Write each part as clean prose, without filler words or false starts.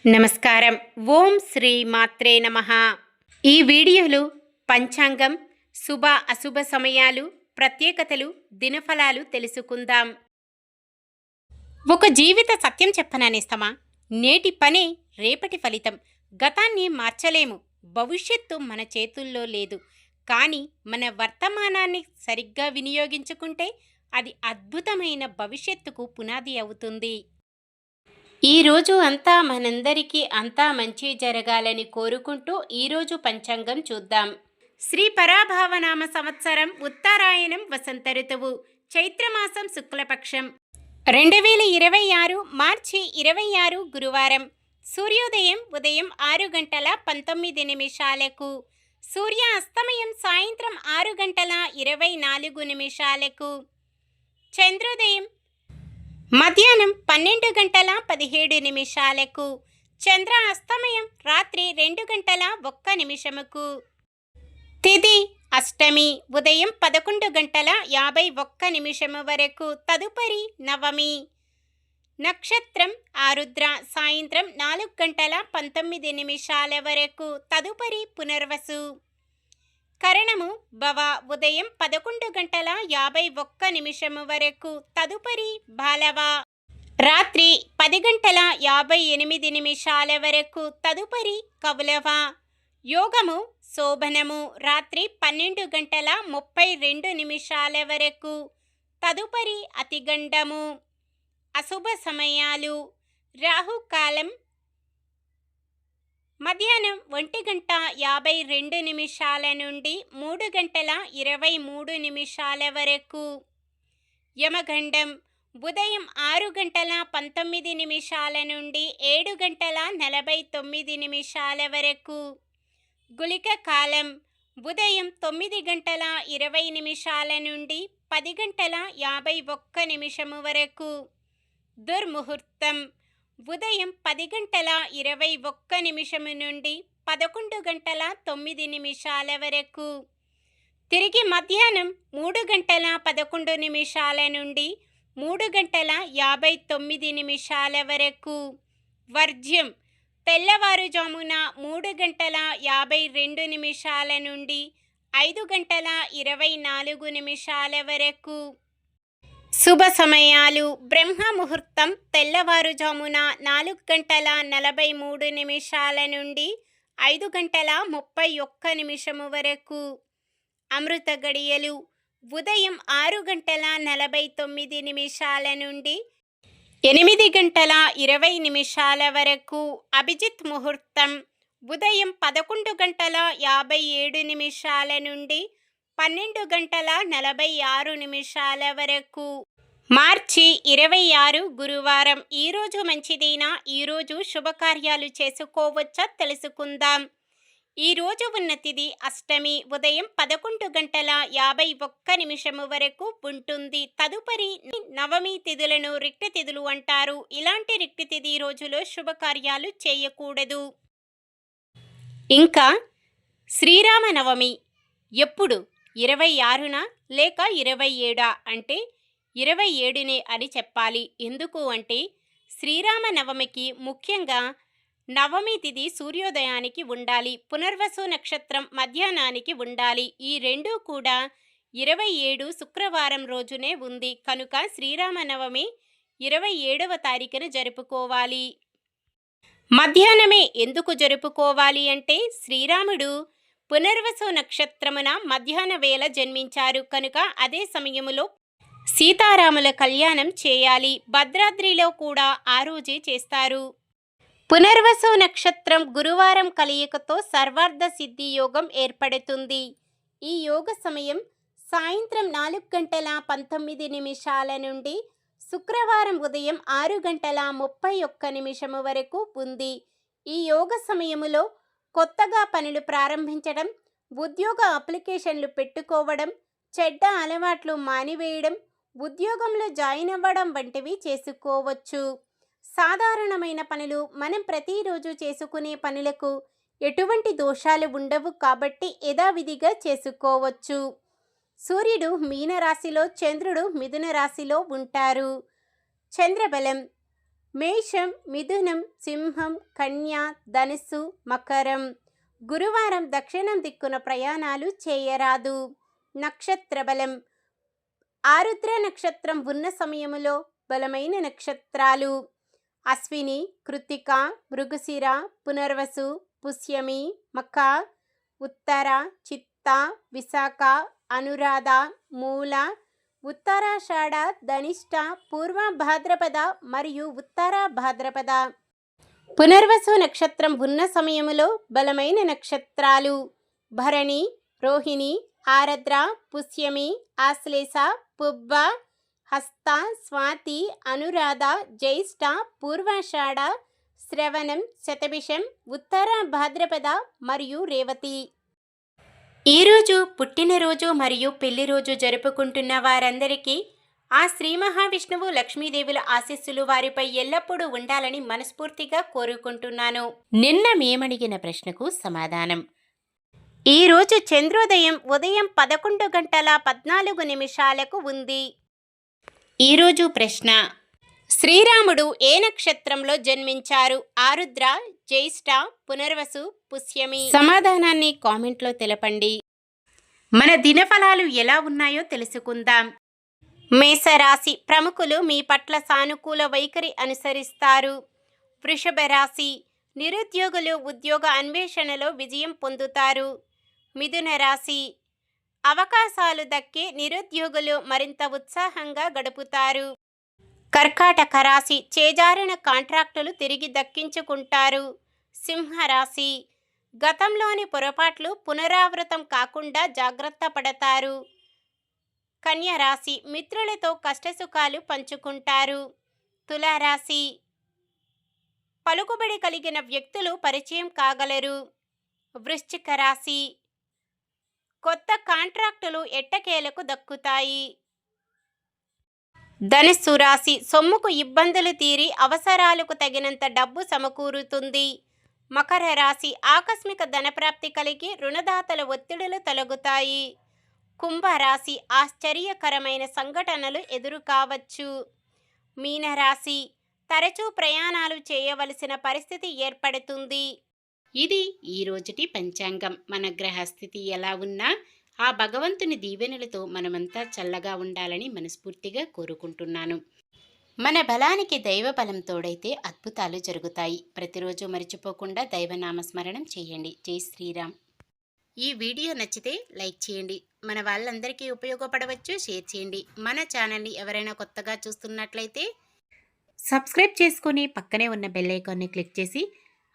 నమస్కారం. ఓం శ్రీ మాత్రే నమః. ఈ వీడియోలో పంచాంగం, శుభ అశుభ సమయాలు, ప్రత్యేకతలు, దినఫలాలు తెలుసుకుందాం. ఒక జీవిత సత్యం చెప్పననేస్తమా? నేటి పనే రేపటి ఫలితం. గతాన్ని మార్చలేము, భవిష్యత్తు మన చేతుల్లో లేదు. కానీ మన వర్తమానాన్ని సరిగ్గా వినియోగించుకుంటే అది అద్భుతమైన భవిష్యత్తుకు పునాది అవుతుంది. ఈరోజు అంతా మనందరికీ అంతా మంచి జరగాలని కోరుకుంటూ ఈరోజు పంచాంగం చూద్దాం. శ్రీ పరాభావనామ సంవత్సరం ఉత్తరాయణం వసంత ఋతువు, చైత్రమాసం శుక్లపక్షం, 2026 మార్చి 26 గురువారం. సూర్యోదయం ఉదయం 6:19 సూర్య అస్తమయం సాయంత్రం 6:24 చంద్రోదయం మధ్యాహ్నం 12:17 చంద్ర అస్తమయం రాత్రి 2:01 తిథి అష్టమి ఉదయం 11:51 వరకు, తదుపరి నవమి. నక్షత్రం ఆరుద్ర సాయంత్రం 4:19 వరకు, తదుపరి పునర్వసు. కరణము భవ ఉదయం 11:51 వరకు, తదుపరి బాలవ. రాత్రి 10:58 వరకు, తదుపరి కౌలవ. యోగము శోభనము రాత్రి 12:32 వరకు, తదుపరి అతిగండము. అశుభ సమయాలు: రాహుకాలం మధ్యాహ్నం 1:52 నుండి 3:23 వరకు. యమగండం ఉదయం 6:19 నుండి 7:49 వరకు. గుళిక కాలం ఉదయం 9:20 నుండి 10:51 వరకు. దుర్ముహూర్తం ఉదయం 10:21 నుండి 11:09 వరకు. తిరిగి మధ్యాహ్నం 3:11 నుండి 3:59 వరకు. వర్జ్యం తెల్లవారుజామున 3:52 నుండి 5:24 వరకు. శుభ సమయాలు: బ్రహ్మ ముహూర్తం తెల్లవారుజామున 4:43 నుండి 5:31 వరకు. అమృత గడియలు ఉదయం 6:49 నుండి 8:20 వరకు. అభిజిత్ ముహూర్తం ఉదయం 11:57 నుండి 12:46 వరకు. మార్చి 26 గురువారం. ఈరోజు మంచిదేనా? ఈరోజు శుభకార్యాలు చేసుకోవచ్చా తెలుసుకుందాం. ఈరోజు ఉన్న తిథి అష్టమి ఉదయం 11:51 వరకు ఉంటుంది. తదుపరి నవమి తిథులను రిక్త తిథులు అంటారు. ఇలాంటి రిక్త తిథి రోజులో శుభకార్యాలు చేయకూడదు. ఇంకా శ్రీరామనవమి ఎప్పుడు? 26న లేక 27 అంటే 27నే అని చెప్పాలి. ఎందుకు అంటే శ్రీరామనవమికి ముఖ్యంగా నవమి తిథి సూర్యోదయానికి ఉండాలి, పునర్వసు నక్షత్రం మధ్యాహ్నానికి ఉండాలి. ఈ రెండూ కూడా 27 శుక్రవారం రోజునే ఉంది. కనుక శ్రీరామనవమి 27వ తారీఖున జరుపుకోవాలి. మధ్యాహ్నమే ఎందుకు జరుపుకోవాలి అంటే శ్రీరాముడు పునర్వసు నక్షత్రమున మధ్యాహ్న వేళ జన్మించారు కనుక అదే సమయములో సీతారాముల కళ్యాణం చేయాలి. భద్రాద్రిలో కూడా ఆ రోజే చేస్తారు. పునర్వసు నక్షత్రం గురువారం కలయికతో సర్వార్థ సిద్ధి యోగం ఏర్పడుతుంది. ఈ యోగ సమయం సాయంత్రం 4:19 నుండి శుక్రవారం ఉదయం 6:31 వరకు ఉంది. ఈ యోగ సమయములో కొత్తగా పనులు ప్రారంభించడం, ఉద్యోగ అప్లికేషన్లు పెట్టుకోవడం, చెడ్డ అలవాట్లు మానివేయడం, ఉద్యోగంలో జాయిన్ అవ్వడం వంటివి చేసుకోవచ్చు. సాధారణమైన పనులు మనం ప్రతిరోజు చేసుకునే పనులకు ఎటువంటి దోషాలు ఉండవు కాబట్టి యథావిధిగా చేసుకోవచ్చు. సూర్యుడు మీనరాశిలో, చంద్రుడు మిథున రాశిలో ఉంటారు. చంద్రబలం మేషం, మిథునం, సింహం, కన్య, ధనుస్సు, మకరం. గురువారం దక్షిణం దిక్కున ప్రయాణాలు చేయరాదు. నక్షత్ర బలం. ఆరుద్ర నక్షత్రం ఉన్న సమయములో బలమైన నక్షత్రాలు అశ్విని, కృత్తిక, మృగశిర, పునర్వసు, పుష్యమి, మఖ, ఉత్తర, చిత్త, విశాఖ, అనురాధ, మూల, ఉత్తరాషాఢ, ధనిష్ట, పూర్వ భాద్రపద మరియు ఉత్తర భాద్రపద. పునర్వసు నక్షత్రం ఉన్న సమయములో బలమైన నక్షత్రాలు భరణి, రోహిణి, ఆరద్ర, పుష్యమి, ఆశ్లేష, పుబ్బ, హస్త, స్వాతి, అనురాధ, జ్యేష్ఠ, పూర్వాషాఢ, శ్రవణం, శతభిషం, ఉత్తర భాద్రపద మరియు రేవతి. ఈరోజు పుట్టినరోజు మరియు పెళ్లిరోజు జరుపుకుంటున్న వారందరికీ ఆ శ్రీ మహావిష్ణువు లక్ష్మీదేవుల ఆశీస్సులు వారిపై ఎల్లప్పుడూ ఉండాలని మనస్ఫూర్తిగా కోరుకుంటున్నాను. నిన్న మేమడిగిన ప్రశ్నకు సమాధానం. ఈరోజు చంద్రోదయం ఉదయం 11:14 ఉంది. ఈరోజు ప్రశ్న: శ్రీరాముడు ఏ నక్షత్రంలో జన్మించారు? ఆరుద్ర, జ్యేష్ఠ, పునర్వసు, పుష్యమి. సమాధానాన్ని కామెంట్లో తెలపండి. మన దినఫలాలు ఎలా ఉన్నాయో తెలుసుకుందాం. మేషరాశి ప్రముఖులు మీ పట్ల సానుకూల వైఖరి అనుసరిస్తారు. వృషభ రాశి నిరుద్యోగులు ఉద్యోగ అన్వేషణలో విజయం పొందుతారు. మిథున రాశి అవకాశాలు దక్కి నిరుద్యోగులు మరింత ఉత్సాహంగా గడుపుతారు. కర్కాటక రాశి చేజారిన కాంట్రాక్టులు తిరిగి దక్కించుకుంటారు. సింహరాశి గతంలోని పొరపాట్లు పునరావృతం కాకుండా జాగ్రత్త పడతారు. కన్య రాశి మిత్రులతో కష్టసుఖాలు పంచుకుంటారు. తులారాశి పలుకుబడి కలిగిన వ్యక్తులు పరిచయం కాగలరు. వృశ్చిక రాశి కొత్త కాంట్రాక్టులు ఎట్టకేలకు దక్కుతాయి. ధనుస్సు రాశి సొమ్ముకు ఇబ్బందులు తీరి అవసరాలకు తగినంత డబ్బు సమకూరుతుంది. మకర రాశి ఆకస్మిక ధనప్రాప్తి కలిగి రుణదాతల ఒత్తిడులు తొలగుతాయి. కుంభరాశి ఆశ్చర్యకరమైన సంఘటనలు ఎదురు కావచ్చు. మీనరాశి తరచూ ప్రయాణాలు చేయవలసిన పరిస్థితి ఏర్పడుతుంది. ఇది ఈ రోజుటి పంచాంగం. మన గ్రహస్థితి ఎలా ఉన్నా ఆ భగవంతుని దీవెనలతో మనమంతా చల్లగా ఉండాలని మనస్ఫూర్తిగా కోరుకుంటున్నాను. మన బలానికి దైవ బలం తోడైతే అద్భుతాలు జరుగుతాయి. ప్రతిరోజు మర్చిపోకుండా దైవనామస్మరణం చేయండి. జై శ్రీరామ్. ఈ వీడియో నచ్చితే లైక్ చేయండి. మన వాళ్ళందరికీ ఉపయోగపడవచ్చు. షేర్ చేయండి. మన ఛానల్ని ఎవరైనా కొత్తగా చూస్తున్నట్లయితే సబ్స్క్రైబ్ చేసుకొని పక్కనే ఉన్న బెల్ ఐకాన్ని క్లిక్ చేసి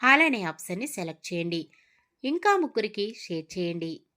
ఆల్ అనే ఆప్షన్ని సెలెక్ట్ చేయండి. ఇంకా ముగ్గురికి షేర్ చేయండి.